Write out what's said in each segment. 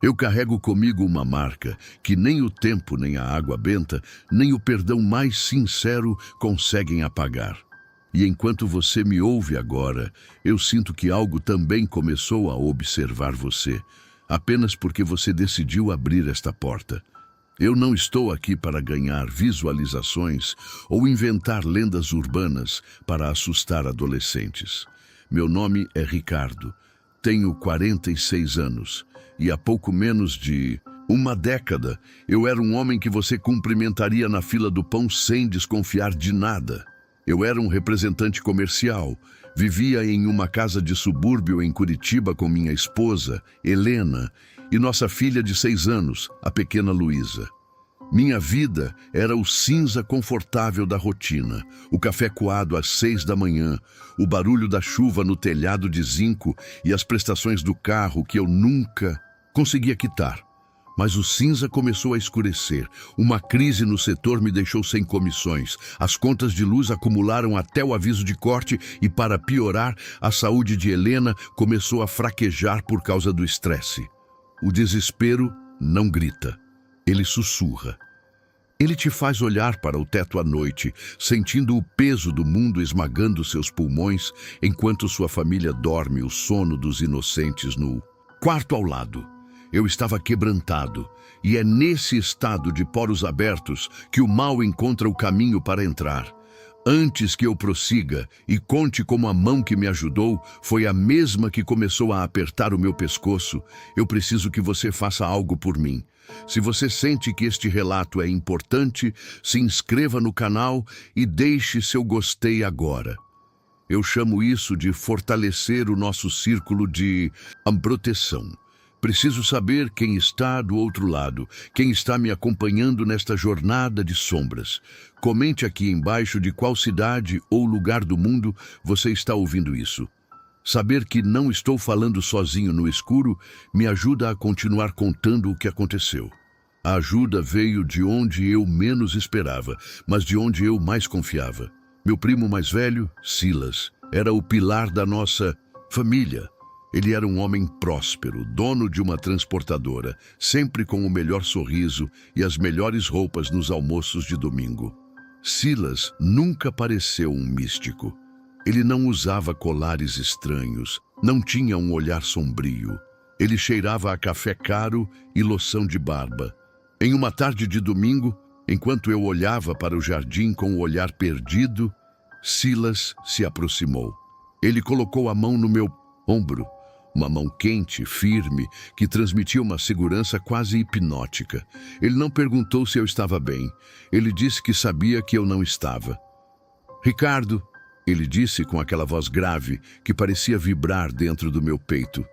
Eu carrego comigo uma marca que nem o tempo, nem a água benta, nem o perdão mais sincero conseguem apagar. E enquanto você me ouve agora, eu sinto que algo também começou a observar você, apenas porque você decidiu abrir esta porta. Eu não estou aqui para ganhar visualizações ou inventar lendas urbanas para assustar adolescentes. Meu nome é Ricardo, tenho 46 anos e há pouco menos de uma década eu era um homem que você cumprimentaria na fila do pão sem desconfiar de nada. Eu era um representante comercial, vivia em uma casa de subúrbio em Curitiba com minha esposa, Helena, e nossa filha de 6 anos, a pequena Luísa. Minha vida era o cinza confortável da rotina, o café coado às 6 da manhã, o barulho da chuva no telhado de zinco e as prestações do carro que eu nunca conseguia quitar. Mas o cinza começou a escurecer. Uma crise no setor me deixou sem comissões. As contas de luz acumularam até o aviso de corte e, para piorar, a saúde de Helena começou a fraquejar por causa do estresse. O desespero não grita, ele sussurra. Ele te faz olhar para o teto à noite, sentindo o peso do mundo esmagando seus pulmões, enquanto sua família dorme o sono dos inocentes no quarto ao lado. Eu estava quebrantado, e é nesse estado de poros abertos que o mal encontra o caminho para entrar. Antes que eu prossiga e conte como a mão que me ajudou foi a mesma que começou a apertar o meu pescoço, eu preciso que você faça algo por mim. Se você sente que este relato é importante, se inscreva no canal e deixe seu gostei agora. Eu chamo isso de fortalecer o nosso círculo de proteção. Preciso saber quem está do outro lado, quem está me acompanhando nesta jornada de sombras. Comente aqui embaixo de qual cidade ou lugar do mundo você está ouvindo isso. Saber que não estou falando sozinho no escuro me ajuda a continuar contando o que aconteceu. A ajuda veio de onde eu menos esperava, mas de onde eu mais confiava. Meu primo mais velho, Silas, era o pilar da nossa família. Ele era um homem próspero, dono de uma transportadora, sempre com o melhor sorriso e as melhores roupas nos almoços de domingo. Silas nunca pareceu um místico. Ele não usava colares estranhos, não tinha um olhar sombrio. Ele cheirava a café caro e loção de barba. Em uma tarde de domingo, enquanto eu olhava para o jardim com o olhar perdido, Silas se aproximou. Ele colocou a mão no meu ombro, uma mão quente, firme, que transmitia uma segurança quase hipnótica. Ele não perguntou se eu estava bem. Ele disse que sabia que eu não estava. Ricardo, ele disse com aquela voz grave que parecia vibrar dentro do meu peito.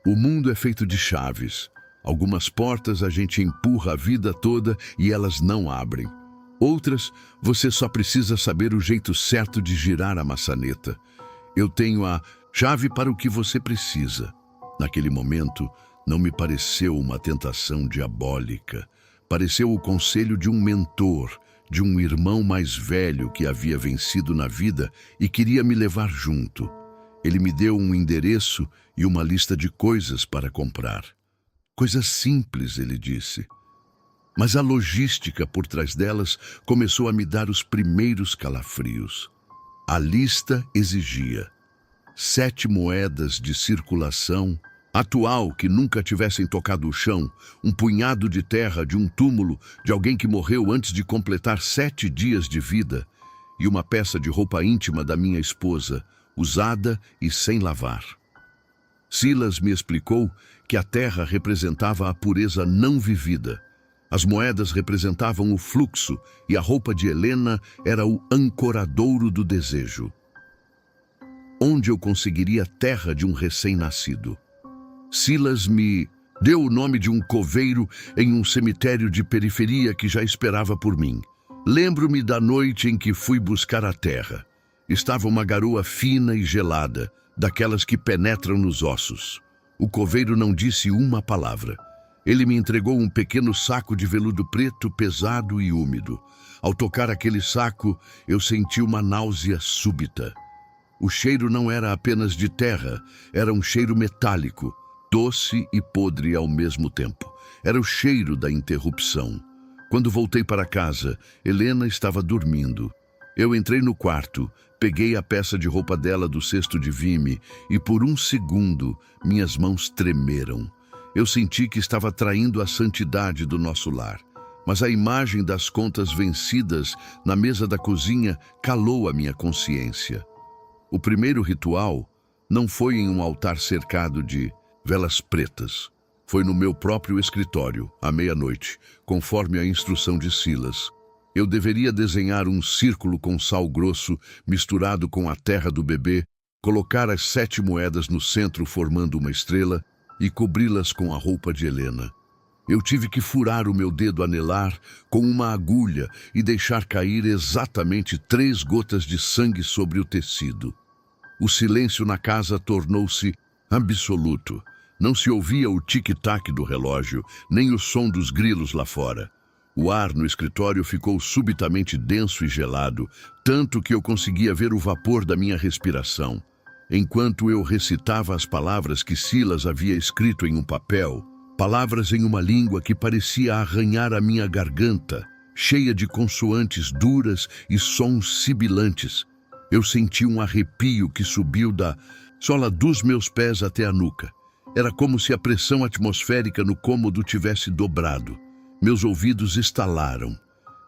O mundo é feito de chaves. Algumas portas a gente empurra a vida toda e elas não abrem. Outras, você só precisa saber o jeito certo de girar a maçaneta. Eu tenho a chave para o que você precisa. Naquele momento, não me pareceu uma tentação diabólica. Pareceu o conselho de um mentor, de um irmão mais velho que havia vencido na vida e queria me levar junto. Ele me deu um endereço e uma lista de coisas para comprar. Coisas simples, ele disse. Mas a logística por trás delas começou a me dar os primeiros calafrios. A lista exigia 7 moedas de circulação atual que nunca tivessem tocado o chão, um punhado de terra de um túmulo de alguém que morreu antes de completar 7 dias de vida e uma peça de roupa íntima da minha esposa, usada e sem lavar. Silas me explicou que a terra representava a pureza não vivida. As moedas representavam o fluxo e a roupa de Helena era o ancoradouro do desejo. Onde eu conseguiria terra de um recém-nascido? Silas me deu o nome de um coveiro em um cemitério de periferia que já esperava por mim. Lembro-me da noite em que fui buscar a terra. Estava uma garoa fina e gelada, daquelas que penetram nos ossos. O coveiro não disse uma palavra. Ele me entregou um pequeno saco de veludo preto, pesado e úmido. Ao tocar aquele saco, eu senti uma náusea súbita. O cheiro não era apenas de terra, era um cheiro metálico, doce e podre ao mesmo tempo. Era o cheiro da interrupção. Quando voltei para casa, Helena estava dormindo. Eu entrei no quarto, peguei a peça de roupa dela do cesto de vime e por um segundo minhas mãos tremeram. Eu senti que estava traindo a santidade do nosso lar. Mas a imagem das contas vencidas na mesa da cozinha calou a minha consciência. O primeiro ritual não foi em um altar cercado de velas pretas. Foi no meu próprio escritório, à meia-noite, conforme a instrução de Silas. Eu deveria desenhar um círculo com sal grosso misturado com a terra do bebê, colocar as 7 moedas no centro formando uma estrela e cobri-las com a roupa de Helena. Eu tive que furar o meu dedo anelar com uma agulha e deixar cair exatamente 3 gotas de sangue sobre o tecido. O silêncio na casa tornou-se absoluto. Não se ouvia o tic-tac do relógio, nem o som dos grilos lá fora. O ar no escritório ficou subitamente denso e gelado, tanto que eu conseguia ver o vapor da minha respiração. Enquanto eu recitava as palavras que Silas havia escrito em um papel, palavras em uma língua que parecia arranhar a minha garganta, cheia de consoantes duras e sons sibilantes. Eu senti um arrepio que subiu da sola dos meus pés até a nuca. Era como se a pressão atmosférica no cômodo tivesse dobrado. Meus ouvidos estalaram.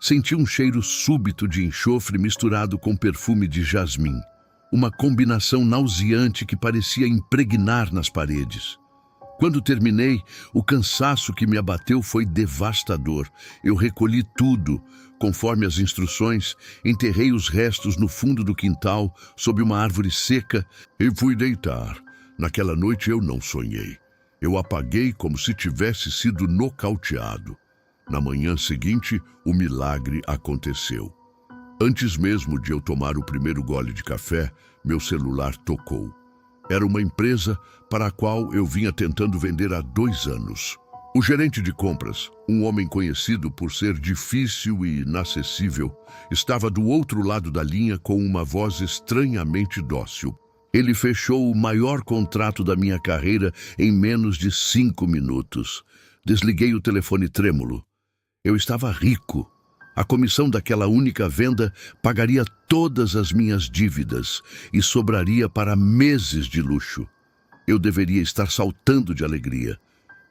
Senti um cheiro súbito de enxofre misturado com perfume de jasmim. Uma combinação nauseante que parecia impregnar nas paredes. Quando terminei, o cansaço que me abateu foi devastador. Eu recolhi tudo. Conforme as instruções, enterrei os restos no fundo do quintal, sob uma árvore seca, e fui deitar. Naquela noite eu não sonhei. Eu apaguei como se tivesse sido nocauteado. Na manhã seguinte, o milagre aconteceu. Antes mesmo de eu tomar o primeiro gole de café, meu celular tocou. Era uma empresa para a qual eu vinha tentando vender há 2 anos. O gerente de compras, um homem conhecido por ser difícil e inacessível, estava do outro lado da linha com uma voz estranhamente dócil. Ele fechou o maior contrato da minha carreira em menos de 5 minutos. Desliguei o telefone trêmulo. Eu estava rico. A comissão daquela única venda pagaria todas as minhas dívidas e sobraria para meses de luxo. Eu deveria estar saltando de alegria.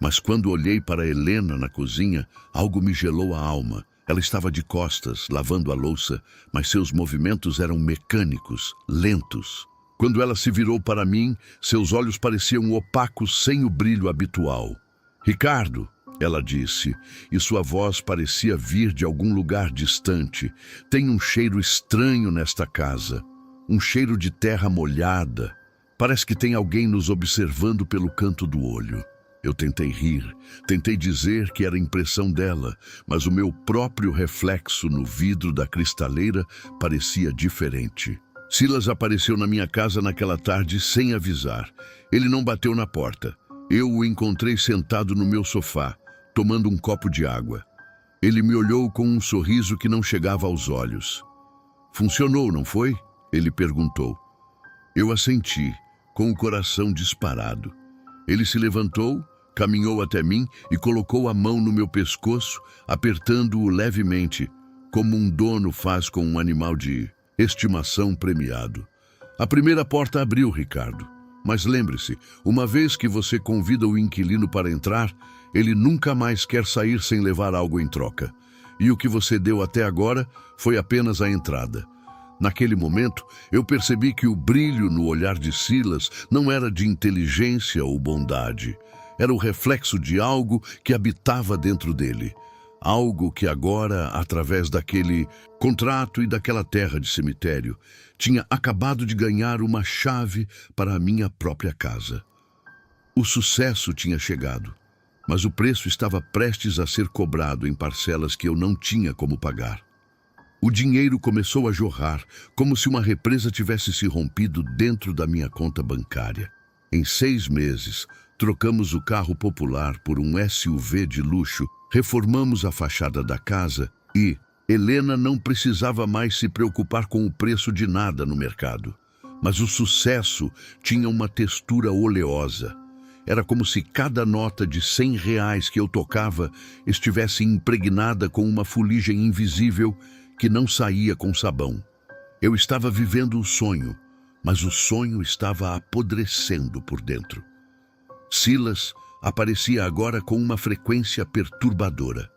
Mas quando olhei para Helena na cozinha, algo me gelou a alma. Ela estava de costas, lavando a louça, mas seus movimentos eram mecânicos, lentos. Quando ela se virou para mim, seus olhos pareciam opacos sem o brilho habitual. "Ricardo", ela disse, e sua voz parecia vir de algum lugar distante. "Tem um cheiro estranho nesta casa. Um cheiro de terra molhada. Parece que tem alguém nos observando pelo canto do olho." Eu tentei rir, tentei dizer que era impressão dela, mas o meu próprio reflexo no vidro da cristaleira parecia diferente. Silas apareceu na minha casa naquela tarde sem avisar. Ele não bateu na porta. Eu o encontrei sentado no meu sofá, tomando um copo de água. Ele me olhou com um sorriso que não chegava aos olhos. "Funcionou, não foi?" ele perguntou. Eu assenti, com o coração disparado. Ele se levantou, caminhou até mim e colocou a mão no meu pescoço, apertando-o levemente, como um dono faz com um animal de estimação premiado. "A primeira porta abriu, Ricardo. Mas lembre-se, uma vez que você convida o inquilino para entrar, ele nunca mais quer sair sem levar algo em troca. E o que você deu até agora foi apenas a entrada." Naquele momento, eu percebi que o brilho no olhar de Silas não era de inteligência ou bondade. Era o reflexo de algo que habitava dentro dele. Algo que agora, através daquele contrato e daquela terra de cemitério, tinha acabado de ganhar uma chave para a minha própria casa. O sucesso tinha chegado, mas o preço estava prestes a ser cobrado em parcelas que eu não tinha como pagar. O dinheiro começou a jorrar, como se uma represa tivesse se rompido dentro da minha conta bancária. Em 6 meses, trocamos o carro popular por um SUV de luxo, reformamos a fachada da casa e Helena não precisava mais se preocupar com o preço de nada no mercado. Mas o sucesso tinha uma textura oleosa. Era como se cada nota de R$ 100 que eu tocava estivesse impregnada com uma fuligem invisível que não saía com sabão. Eu estava vivendo o sonho, mas o sonho estava apodrecendo por dentro. Silas aparecia agora com uma frequência perturbadora.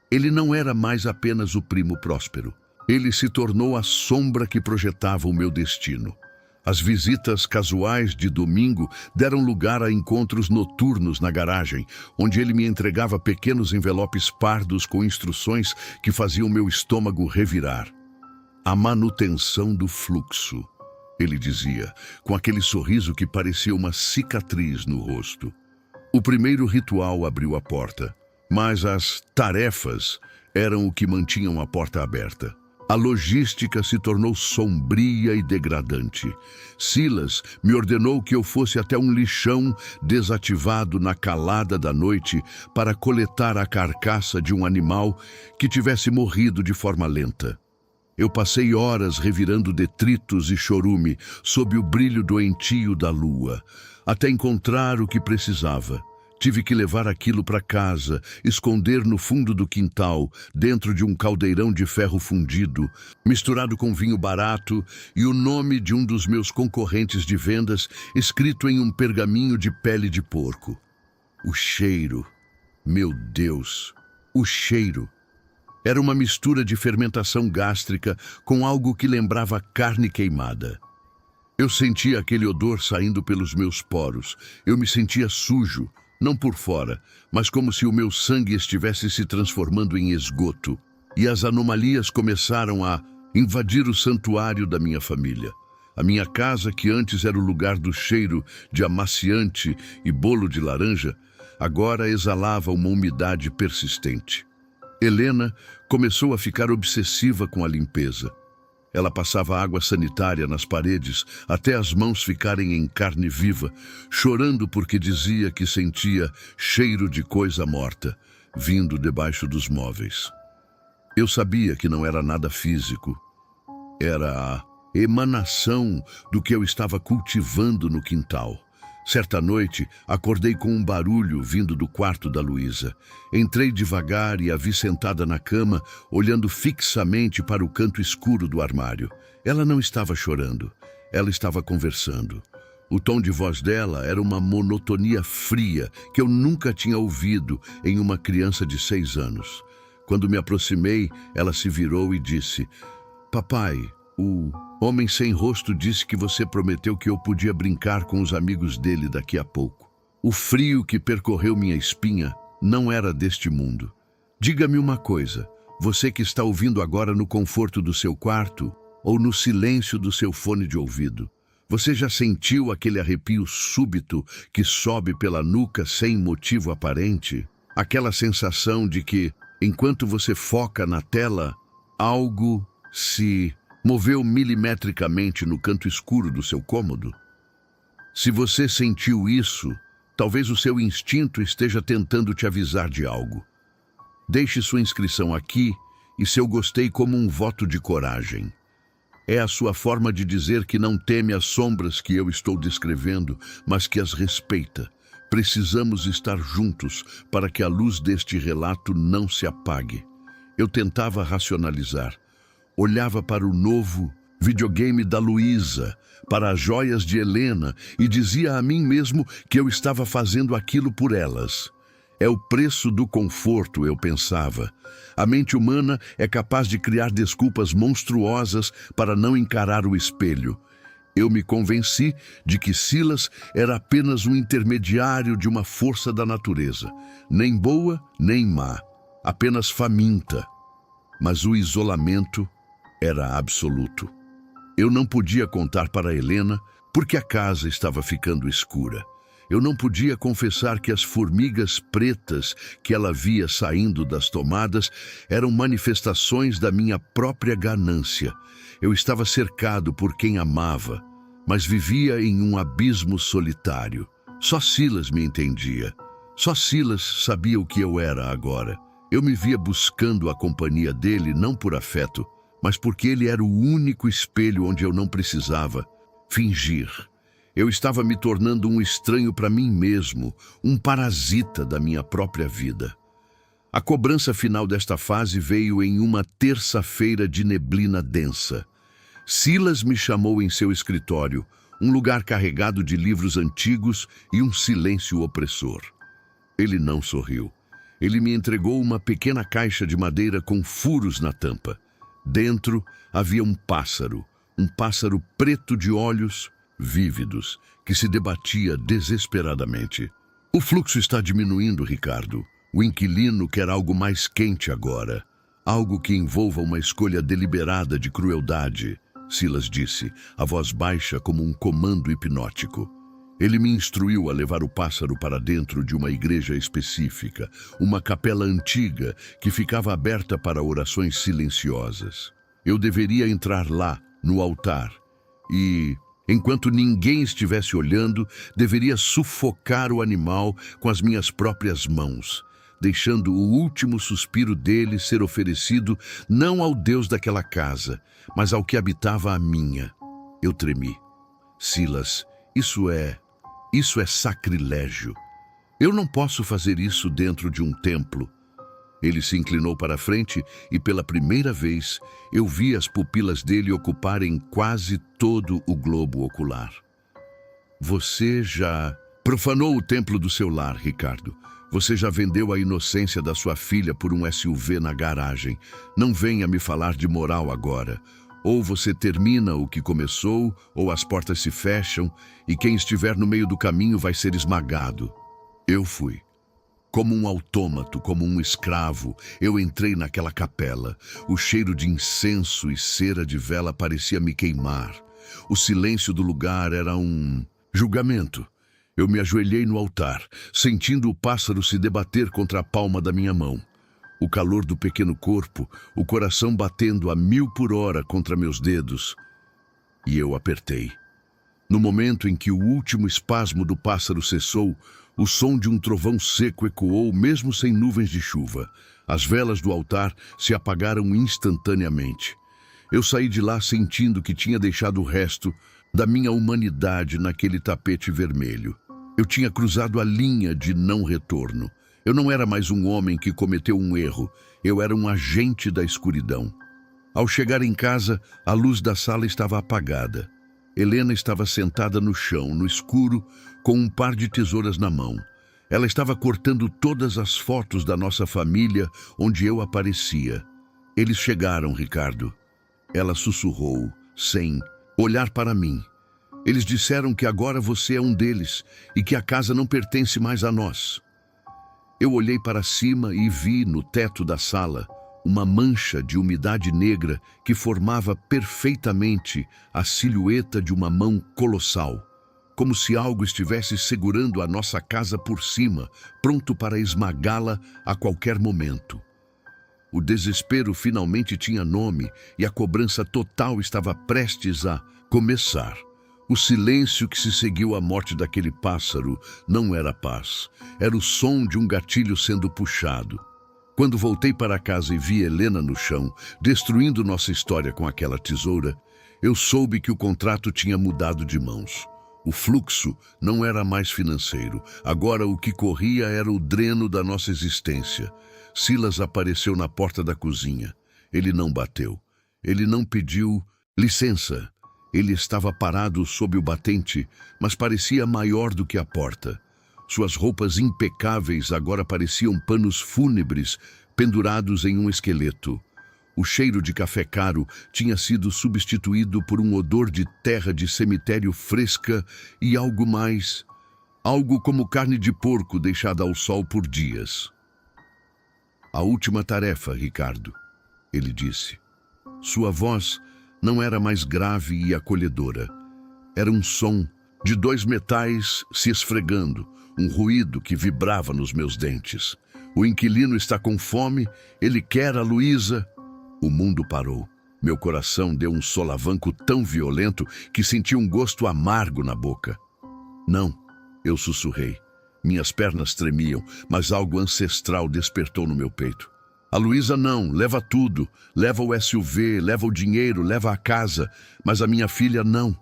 Ele não era mais apenas o primo próspero. Ele se tornou a sombra que projetava o meu destino. As visitas casuais de domingo deram lugar a encontros noturnos na garagem, onde ele me entregava pequenos envelopes pardos com instruções que faziam meu estômago revirar. A manutenção do fluxo, ele dizia, com aquele sorriso que parecia uma cicatriz no rosto. O primeiro ritual abriu a porta, mas as tarefas eram o que mantinham a porta aberta. A logística se tornou sombria e degradante. Silas me ordenou que eu fosse até um lixão desativado na calada da noite para coletar a carcaça de um animal que tivesse morrido de forma lenta. Eu passei horas revirando detritos e chorume sob o brilho doentio da lua, até encontrar o que precisava. Tive que levar aquilo para casa, esconder no fundo do quintal, dentro de um caldeirão de ferro fundido, misturado com vinho barato e o nome de um dos meus concorrentes de vendas escrito em um pergaminho de pele de porco. O cheiro, meu Deus, o cheiro. Era uma mistura de fermentação gástrica com algo que lembrava carne queimada. Eu sentia aquele odor saindo pelos meus poros. Eu me sentia sujo. Não por fora, mas como se o meu sangue estivesse se transformando em esgoto. E as anomalias começaram a invadir o santuário da minha família. A minha casa, que antes era o lugar do cheiro de amaciante e bolo de laranja, agora exalava uma umidade persistente. Helena começou a ficar obsessiva com a limpeza. Ela passava água sanitária nas paredes até as mãos ficarem em carne viva, chorando porque dizia que sentia cheiro de coisa morta, vindo debaixo dos móveis. Eu sabia que não era nada físico. Era a emanação do que eu estava cultivando no quintal. Certa noite, acordei com um barulho vindo do quarto da Luísa. Entrei devagar e a vi sentada na cama, olhando fixamente para o canto escuro do armário. Ela não estava chorando, ela estava conversando. O tom de voz dela era uma monotonia fria que eu nunca tinha ouvido em uma criança de 6 anos. Quando me aproximei, ela se virou e disse: "Papai, o homem sem rosto disse que você prometeu que eu podia brincar com os amigos dele daqui a pouco. O frio que percorreu minha espinha não era deste mundo. Diga-me uma coisa, você que está ouvindo agora no conforto do seu quarto ou no silêncio do seu fone de ouvido, você já sentiu aquele arrepio súbito que sobe pela nuca sem motivo aparente? Aquela sensação de que, enquanto você foca na tela, algo se moveu milimetricamente no canto escuro do seu cômodo? Se você sentiu isso, talvez o seu instinto esteja tentando te avisar de algo. Deixe sua inscrição aqui e seu gostei como um voto de coragem. É a sua forma de dizer que não teme as sombras que eu estou descrevendo, mas que as respeita. Precisamos estar juntos para que a luz deste relato não se apague. Eu tentava racionalizar. Olhava para o novo videogame da Luísa, para as joias de Helena e dizia a mim mesmo que eu estava fazendo aquilo por elas. É o preço do conforto, eu pensava. A mente humana é capaz de criar desculpas monstruosas para não encarar o espelho. Eu me convenci de que Silas era apenas um intermediário de uma força da natureza, nem boa nem má, apenas faminta. Mas o isolamento era absoluto. Eu não podia contar para Helena porque a casa estava ficando escura. Eu não podia confessar que as formigas pretas que ela via saindo das tomadas eram manifestações da minha própria ganância. Eu estava cercado por quem amava, mas vivia em um abismo solitário. Só Silas me entendia. Só Silas sabia o que eu era agora. Eu me via buscando a companhia dele não por afeto, mas porque ele era o único espelho onde eu não precisava fingir. Eu estava me tornando um estranho para mim mesmo, um parasita da minha própria vida. A cobrança final desta fase veio em uma terça-feira de neblina densa. Silas me chamou em seu escritório, um lugar carregado de livros antigos e um silêncio opressor. Ele não sorriu. Ele me entregou uma pequena caixa de madeira com furos na tampa. Dentro havia um pássaro preto de olhos vívidos, que se debatia desesperadamente. O fluxo está diminuindo, Ricardo. O inquilino quer algo mais quente agora. Algo que envolva uma escolha deliberada de crueldade, Silas disse, a voz baixa como um comando hipnótico. Ele me instruiu a levar o pássaro para dentro de uma igreja específica, uma capela antiga que ficava aberta para orações silenciosas. Eu deveria entrar lá, no altar, e, enquanto ninguém estivesse olhando, deveria sufocar o animal com as minhas próprias mãos, deixando o último suspiro dele ser oferecido não ao Deus daquela casa, mas ao que habitava a minha. Eu tremi. Silas, isso é sacrilégio. Eu não posso fazer isso dentro de um templo. Ele se inclinou para a frente e, pela primeira vez, eu vi as pupilas dele ocuparem quase todo o globo ocular. Você já profanou o templo do seu lar, Ricardo. Você já vendeu a inocência da sua filha por um SUV na garagem. Não venha me falar de moral agora. Ou você termina o que começou, ou as portas se fecham, e quem estiver no meio do caminho vai ser esmagado. Eu fui. Como um autômato, como um escravo, eu entrei naquela capela. O cheiro de incenso e cera de vela parecia me queimar. O silêncio do lugar era um julgamento. Eu me ajoelhei no altar, sentindo o pássaro se debater contra a palma da minha mão. O calor do pequeno corpo, o coração batendo a 1000 por hora contra meus dedos. E eu apertei. No momento em que o último espasmo do pássaro cessou, o som de um trovão seco ecoou mesmo sem nuvens de chuva. As velas do altar se apagaram instantaneamente. Eu saí de lá sentindo que tinha deixado o resto da minha humanidade naquele tapete vermelho. Eu tinha cruzado a linha de não retorno. Eu não era mais um homem que cometeu um erro. Eu era um agente da escuridão. Ao chegar em casa, a luz da sala estava apagada. Helena estava sentada no chão, no escuro, com um par de tesouras na mão. Ela estava cortando todas as fotos da nossa família onde eu aparecia. Eles chegaram, Ricardo. Ela sussurrou, sem olhar para mim. Eles disseram que agora você é um deles e que a casa não pertence mais a nós. Eu olhei para cima e vi no teto da sala uma mancha de umidade negra que formava perfeitamente a silhueta de uma mão colossal, como se algo estivesse segurando a nossa casa por cima, pronto para esmagá-la a qualquer momento. O desespero finalmente tinha nome e a cobrança total estava prestes a começar. O silêncio que se seguiu à morte daquele pássaro não era paz. Era o som de um gatilho sendo puxado. Quando voltei para casa e vi Helena no chão, destruindo nossa história com aquela tesoura, eu soube que o contrato tinha mudado de mãos. O fluxo não era mais financeiro. Agora o que corria era o dreno da nossa existência. Silas apareceu na porta da cozinha. Ele não bateu. Ele não pediu licença. Ele estava parado sob o batente, mas parecia maior do que a porta. Suas roupas impecáveis agora pareciam panos fúnebres pendurados em um esqueleto. O cheiro de café caro tinha sido substituído por um odor de terra de cemitério fresca e algo mais. Algo como carne de porco deixada ao sol por dias. A última tarefa, Ricardo, ele disse. Sua voz não era mais grave e acolhedora. Era um som de 2 metais se esfregando, um ruído que vibrava nos meus dentes. O inquilino está com fome, ele quer a Luísa. O mundo parou. Meu coração deu um solavanco tão violento que senti um gosto amargo na boca. Não, eu sussurrei. Minhas pernas tremiam, mas algo ancestral despertou no meu peito. A Luísa não, leva tudo, leva o SUV, leva o dinheiro, leva a casa, mas a minha filha não.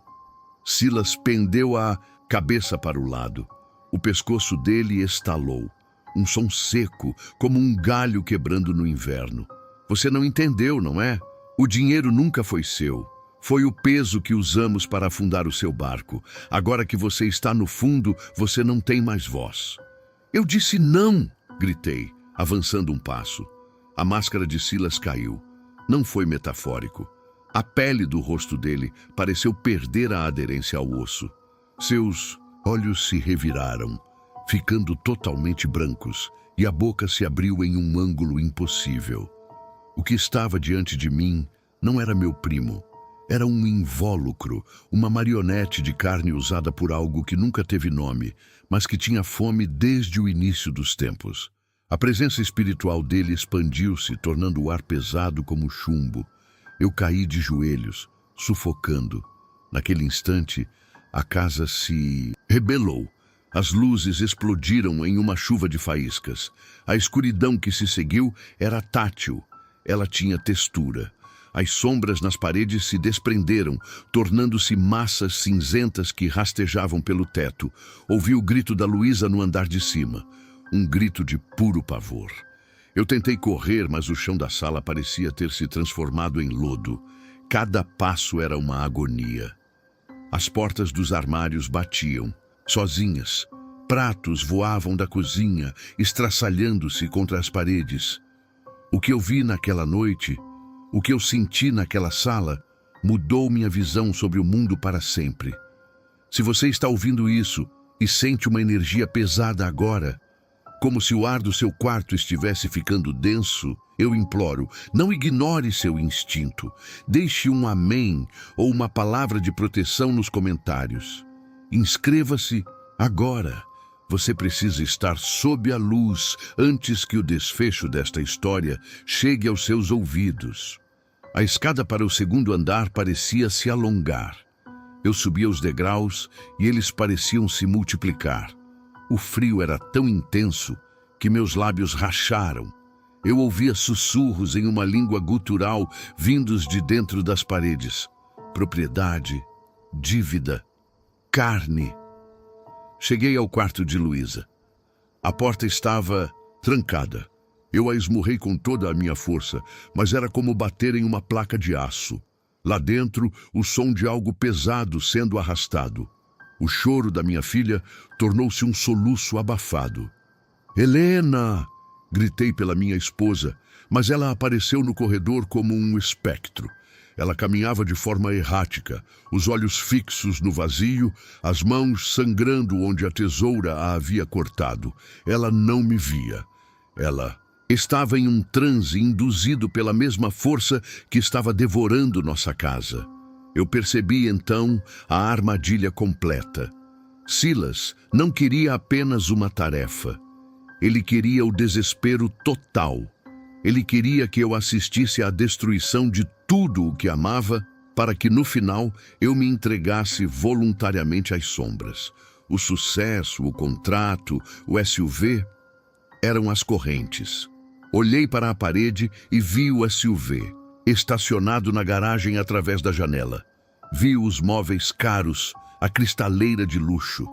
Silas pendeu a cabeça para o lado. O pescoço dele estalou. Um som seco, como um galho quebrando no inverno. Você não entendeu, não é? O dinheiro nunca foi seu. Foi o peso que usamos para afundar o seu barco. Agora que você está no fundo, você não tem mais voz. Eu disse não, gritei, avançando um passo. A máscara de Silas caiu. Não foi metafórico. A pele do rosto dele pareceu perder a aderência ao osso. Seus olhos se reviraram, ficando totalmente brancos, e a boca se abriu em um ângulo impossível. O que estava diante de mim não era meu primo. Era um invólucro, uma marionete de carne usada por algo que nunca teve nome, mas que tinha fome desde o início dos tempos. A presença espiritual dele expandiu-se, tornando o ar pesado como chumbo. Eu caí de joelhos, sufocando. Naquele instante, a casa se rebelou. As luzes explodiram em uma chuva de faíscas. A escuridão que se seguiu era tátil. Ela tinha textura. As sombras nas paredes se desprenderam, tornando-se massas cinzentas que rastejavam pelo teto. Ouvi o grito da Luísa no andar de cima. Um grito de puro pavor. Eu tentei correr, mas o chão da sala parecia ter se transformado em lodo. Cada passo era uma agonia. As portas dos armários batiam, sozinhas. Pratos voavam da cozinha, estraçalhando-se contra as paredes. O que eu vi naquela noite, o que eu senti naquela sala, mudou minha visão sobre o mundo para sempre. Se você está ouvindo isso e sente uma energia pesada agora, como se o ar do seu quarto estivesse ficando denso, eu imploro, não ignore seu instinto. Deixe um amém ou uma palavra de proteção nos comentários. Inscreva-se agora. Você precisa estar sob a luz antes que o desfecho desta história chegue aos seus ouvidos. A escada para o segundo andar parecia se alongar. Eu subia os degraus e eles pareciam se multiplicar. O frio era tão intenso que meus lábios racharam. Eu ouvia sussurros em uma língua gutural vindos de dentro das paredes. Propriedade, dívida, carne. Cheguei ao quarto de Luísa. A porta estava trancada. Eu a esmurrei com toda a minha força, mas era como bater em uma placa de aço. Lá dentro, o som de algo pesado sendo arrastado. O choro da minha filha tornou-se um soluço abafado. Helena! Gritei pela minha esposa, mas ela apareceu no corredor como um espectro. Ela caminhava de forma errática, os olhos fixos no vazio, as mãos sangrando onde a tesoura a havia cortado. Ela não me via. Ela estava em um transe induzido pela mesma força que estava devorando nossa casa. Eu percebi então a armadilha completa. Silas não queria apenas uma tarefa. Ele queria o desespero total. Ele queria que eu assistisse à destruição de tudo o que amava, para que no final eu me entregasse voluntariamente às sombras. O sucesso, o contrato, o SUV eram as correntes. Olhei para a parede e vi o SUV, estacionado na garagem através da janela. Vi os móveis caros, a cristaleira de luxo.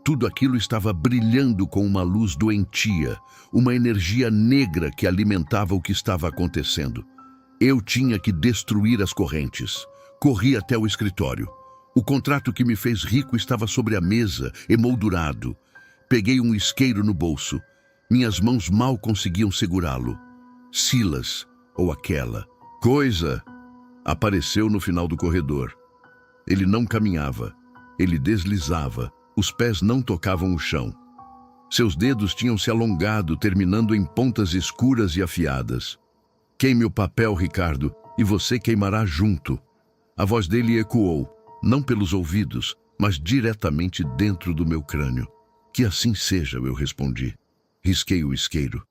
Tudo aquilo estava brilhando com uma luz doentia, uma energia negra que alimentava o que estava acontecendo. Eu tinha que destruir as correntes. Corri até o escritório. O contrato que me fez rico estava sobre a mesa, emoldurado. Peguei um isqueiro no bolso. Minhas mãos mal conseguiam segurá-lo. Silas, ou aquela coisa, apareceu no final do corredor. Ele não caminhava. Ele deslizava. Os pés não tocavam o chão. Seus dedos tinham se alongado, terminando em pontas escuras e afiadas. Queime o papel, Ricardo, e você queimará junto. A voz dele ecoou, não pelos ouvidos, mas diretamente dentro do meu crânio. Que assim seja, eu respondi. Risquei o isqueiro.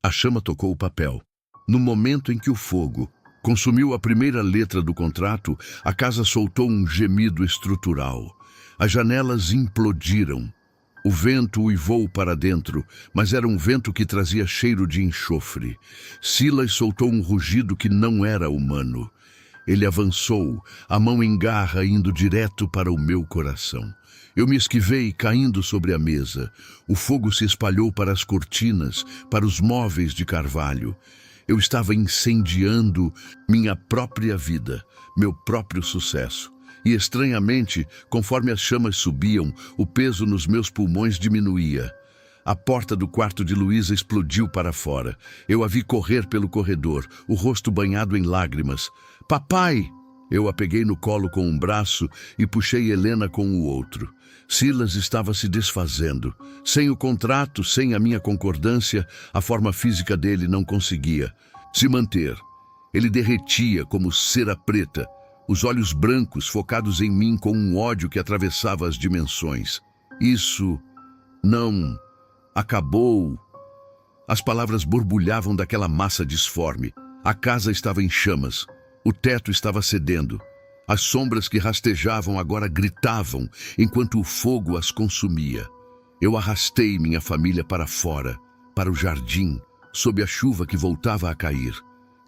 A chama tocou o papel. No momento em que o fogo consumiu a primeira letra do contrato, a casa soltou um gemido estrutural. As janelas implodiram. O vento uivou para dentro, mas era um vento que trazia cheiro de enxofre. Silas soltou um rugido que não era humano. Ele avançou, a mão em garra indo direto para o meu coração. Eu me esquivei, caindo sobre a mesa. O fogo se espalhou para as cortinas, para os móveis de carvalho. Eu estava incendiando minha própria vida, meu próprio sucesso. E estranhamente, conforme as chamas subiam, o peso nos meus pulmões diminuía. A porta do quarto de Luísa explodiu para fora. Eu a vi correr pelo corredor, o rosto banhado em lágrimas. "Papai!" Eu a peguei no colo com um braço e puxei Helena com o outro. Silas estava se desfazendo. Sem o contrato, sem a minha concordância, a forma física dele não conseguia se manter. Ele derretia como cera preta, os olhos brancos focados em mim com um ódio que atravessava as dimensões. Isso não acabou. As palavras borbulhavam daquela massa disforme. A casa estava em chamas. O teto estava cedendo. As sombras que rastejavam agora gritavam, enquanto o fogo as consumia. Eu arrastei minha família para fora, para o jardim, sob a chuva que voltava a cair.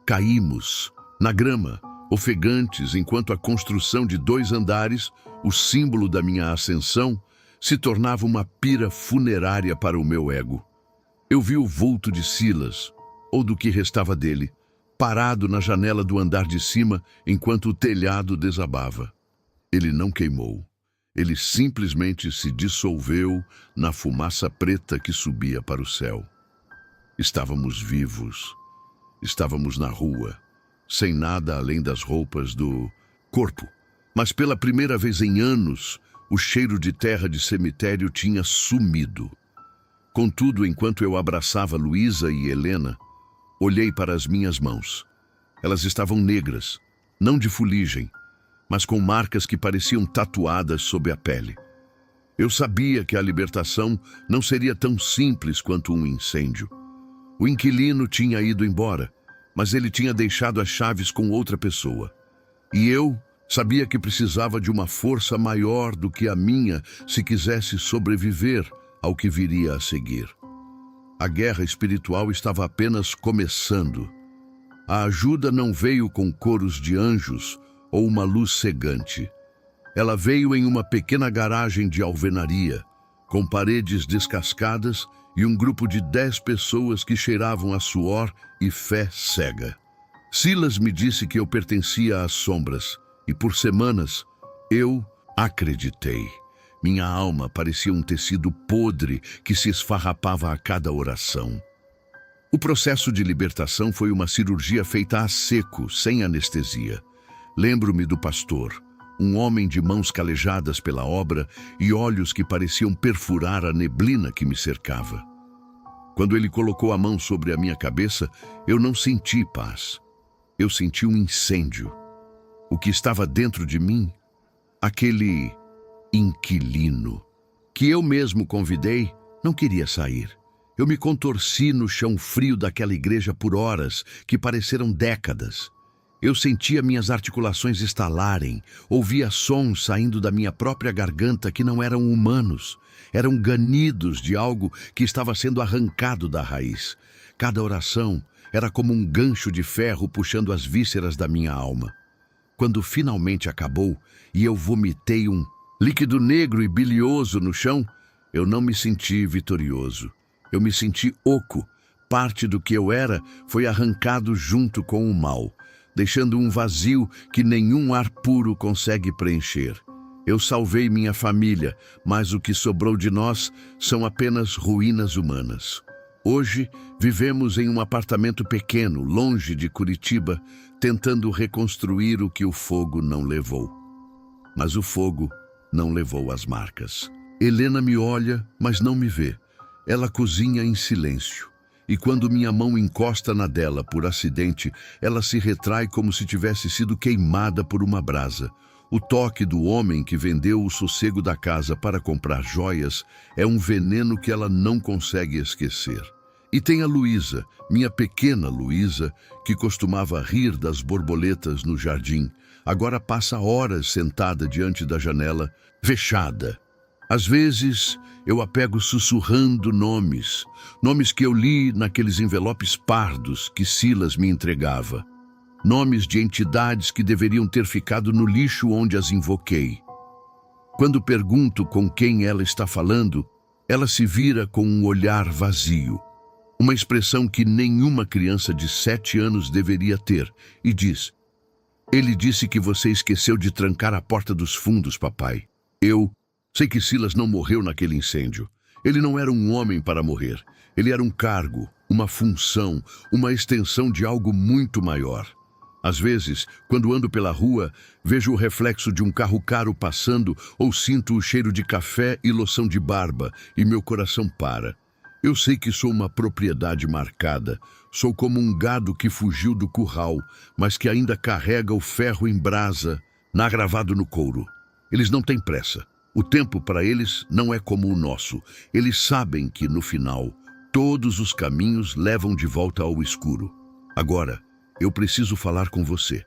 Caímos na grama, ofegantes, enquanto a construção de 2 andares, o símbolo da minha ascensão, se tornava uma pira funerária para o meu ego. Eu vi o vulto de Silas, ou do que restava dele, parado na janela do andar de cima enquanto o telhado desabava. Ele não queimou. Ele simplesmente se dissolveu na fumaça preta que subia para o céu. Estávamos vivos. Estávamos na rua, sem nada além das roupas do corpo. Mas pela primeira vez em anos, o cheiro de terra de cemitério tinha sumido. Contudo, enquanto eu abraçava Luísa e Helena, olhei para as minhas mãos. Elas estavam negras, não de fuligem, mas com marcas que pareciam tatuadas sob a pele. Eu sabia que a libertação não seria tão simples quanto um incêndio. O inquilino tinha ido embora, mas ele tinha deixado as chaves com outra pessoa. E eu sabia que precisava de uma força maior do que a minha se quisesse sobreviver ao que viria a seguir. A guerra espiritual estava apenas começando. A ajuda não veio com coros de anjos ou uma luz cegante. Ela veio em uma pequena garagem de alvenaria, com paredes descascadas e um grupo de 10 pessoas que cheiravam a suor e fé cega. Silas me disse que eu pertencia às sombras, e por semanas eu acreditei. Minha alma parecia um tecido podre que se esfarrapava a cada oração. O processo de libertação foi uma cirurgia feita a seco, sem anestesia. Lembro-me do pastor, um homem de mãos calejadas pela obra e olhos que pareciam perfurar a neblina que me cercava. Quando ele colocou a mão sobre a minha cabeça, eu não senti paz. Eu senti um incêndio. O que estava dentro de mim, aquele inquilino, que eu mesmo convidei, não queria sair. Eu me contorci no chão frio daquela igreja por horas, que pareceram décadas. Eu sentia minhas articulações estalarem, ouvia sons saindo da minha própria garganta que não eram humanos. Eram ganidos de algo que estava sendo arrancado da raiz. Cada oração era como um gancho de ferro puxando as vísceras da minha alma. Quando finalmente acabou e eu vomitei um líquido negro e bilioso no chão, eu não me senti vitorioso. Eu me senti oco. Parte do que eu era foi arrancado junto com o mal, deixando um vazio que nenhum ar puro consegue preencher. Eu salvei minha família, mas o que sobrou de nós são apenas ruínas humanas. Hoje, vivemos em um apartamento pequeno, longe de Curitiba, tentando reconstruir o que o fogo não levou. Mas o fogo não levou as marcas. Helena me olha, mas não me vê. Ela cozinha em silêncio. E quando minha mão encosta na dela por acidente, ela se retrai como se tivesse sido queimada por uma brasa. O toque do homem que vendeu o sossego da casa para comprar joias é um veneno que ela não consegue esquecer. E tem a Luísa, minha pequena Luísa, que costumava rir das borboletas no jardim. Agora passa horas sentada diante da janela, fechada. Às vezes, eu a pego sussurrando nomes que eu li naqueles envelopes pardos que Silas me entregava. nomes de entidades que deveriam ter ficado no lixo onde as invoquei. Quando pergunto com quem ela está falando, ela se vira com um olhar vazio, uma expressão que nenhuma criança de 7 anos deveria ter, e diz: "Ele disse que você esqueceu de trancar a porta dos fundos, papai. Eu sei que Silas não morreu naquele incêndio. Ele não era um homem para morrer. Ele era um cargo, uma função, uma extensão de algo muito maior. Às vezes, quando ando pela rua, vejo o reflexo de um carro caro passando ou sinto o cheiro de café e loção de barba e meu coração para. Eu sei que sou uma propriedade marcada. Sou como um gado que fugiu do curral, mas que ainda carrega o ferro em brasa, gravado no couro. Eles não têm pressa. O tempo para eles não é como o nosso. Eles sabem que, no final, todos os caminhos levam de volta ao escuro. Agora, eu preciso falar com você.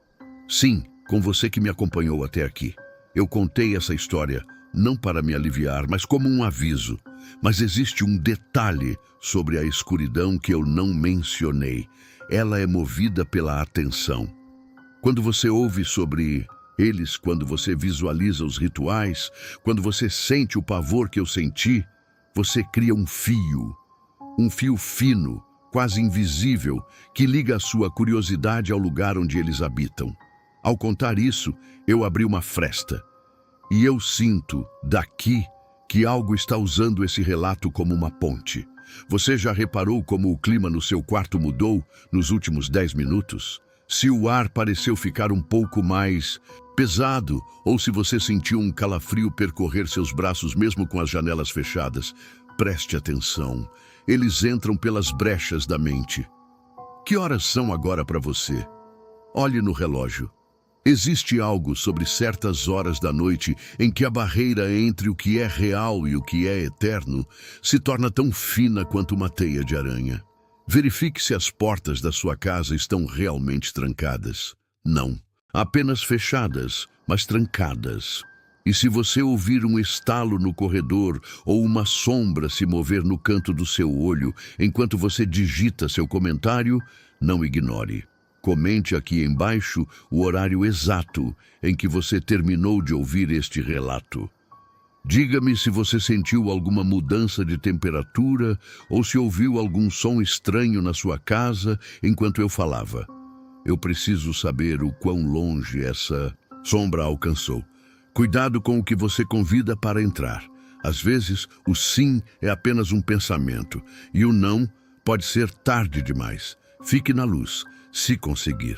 Sim, com você que me acompanhou até aqui. Eu contei essa história não para me aliviar, mas como um aviso. Mas existe um detalhe sobre a escuridão que eu não mencionei. Ela é movida pela atenção. Quando você ouve sobre eles, quando você visualiza os rituais, quando você sente o pavor que eu senti, você cria um fio fino, quase invisível, que liga a sua curiosidade ao lugar onde eles habitam. Ao contar isso, eu abri uma fresta. E eu sinto, daqui, que algo está usando esse relato como uma ponte. Você já reparou como o clima no seu quarto mudou nos últimos 10 minutos? Se o ar pareceu ficar um pouco mais pesado, ou se você sentiu um calafrio percorrer seus braços mesmo com as janelas fechadas, preste atenção. Eles entram pelas brechas da mente. Que horas são agora para você? Olhe no relógio. Existe algo sobre certas horas da noite em que a barreira entre o que é real e o que é eterno se torna tão fina quanto uma teia de aranha. Verifique se as portas da sua casa estão realmente trancadas. Não, apenas fechadas, mas trancadas. E se você ouvir um estalo no corredor ou uma sombra se mover no canto do seu olho enquanto você digita seu comentário, não ignore. Comente aqui embaixo o horário exato em que você terminou de ouvir este relato. Diga-me se você sentiu alguma mudança de temperatura ou se ouviu algum som estranho na sua casa enquanto eu falava. Eu preciso saber o quão longe essa sombra alcançou. Cuidado com o que você convida para entrar. Às vezes, o sim é apenas um pensamento e o não pode ser tarde demais. Fique na luz, se conseguir.